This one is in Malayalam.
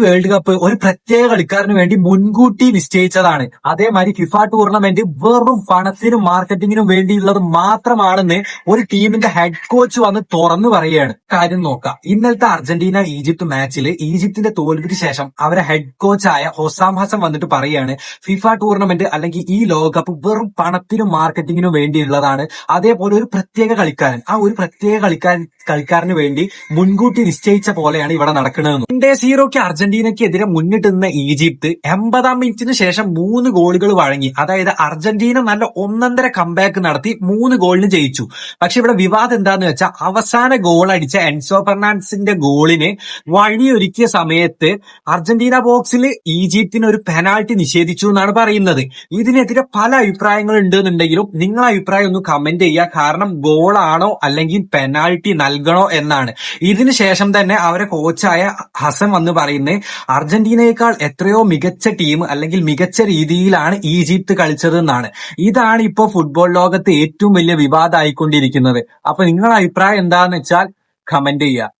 വേൾഡ് കപ്പ് ഒരു പ്രത്യേക കളിക്കാരന് വേണ്ടി മുൻകൂട്ടി നിശ്ചയിച്ചതാണ്. അതേമാതിരി ഫിഫ ടൂർണമെന്റ് വെറും പണത്തിനും മാർക്കറ്റിങ്ങിനും വേണ്ടിയുള്ളത് മാത്രമാണെന്ന് ഒരു ടീമിന്റെ ഹെഡ് കോച്ച് വന്ന് തുറന്നു പറയുകയാണ്. കാര്യം നോക്കാം. ഇന്നലത്തെ അർജന്റീന ഈജിപ്ത് മാച്ചിൽ ഈജിപ്തിന്റെ തോൽവിക്ക് ശേഷം അവരെ ഹെഡ് കോച്ചായ ഹൊസാം ഹസൻ വന്നിട്ട് പറയുകയാണ്, ഫിഫ ടൂർണമെന്റ് അല്ലെങ്കിൽ ഈ ലോകകപ്പ് വെറും പണത്തിനും മാർക്കറ്റിങ്ങിനും വേണ്ടിയുള്ളതാണ്. അതേപോലെ ഒരു പ്രത്യേക കളിക്കാരൻ, ആ ഒരു പ്രത്യേക കളിക്കാരന് വേണ്ടി മുൻകൂട്ടി നിശ്ചയിച്ച പോലെയാണ് ഇവിടെ നടക്കുന്നത്. 2-0 അർജന്റീനയ്ക്കെതിരെ മുന്നിട്ട് നിന്ന ഈജിപ്ത് 80-ാം മിനിറ്റിന് ശേഷം 3 ഗോളുകൾ വഴങ്ങി. അതായത് അർജന്റീന നല്ല ഒന്നൊന്നര കംബാക്ക് നടത്തി 3 ഗോളിന് ജയിച്ചു. പക്ഷെ ഇവിടെ വിവാദം എന്താന്ന് വെച്ചാൽ അവസാന ഗോൾ അടിച്ച എൻസോ ഫെർണാണ്ടസിന്റെ ഗോളിന് വഴിയൊരുക്കിയ സമയത്ത് അർജന്റീന ബോക്സിൽ ഈജിപ്തിന് ഒരു പെനാൾട്ടി നിഷേധിച്ചു എന്നാണ് പറയുന്നത്. ഇതിനെതിരെ പല അഭിപ്രായങ്ങൾ ഉണ്ടെന്നുണ്ടെങ്കിലും നിങ്ങളെ അഭിപ്രായം ഒന്ന് കമന്റ് ചെയ്യുക. കാരണം ഗോളാണോ അല്ലെങ്കിൽ പെനാൾട്ടി നൽകണോ എന്നാണ്. ഇതിനുശേഷം തന്നെ അവരെ കോച്ചായ ഹസൻ വന്ന് പറയുന്നത് അർജന്റീനയേക്കാൾ എത്രയോ മികച്ച ടീം അല്ലെങ്കിൽ മികച്ച രീതിയിലാണ് ഈജിപ്ത് കളിച്ചത് എന്നാണ്. ഇതാണ് ഇപ്പോ ഫുട്ബോൾ ലോകത്ത് ഏറ്റവും വലിയ വിവാദമായിക്കൊണ്ടിരിക്കുന്നത്. അപ്പൊ നിങ്ങളുടെ അഭിപ്രായം എന്താന്ന് വെച്ചാൽ കമന്റ് ചെയ്യുക.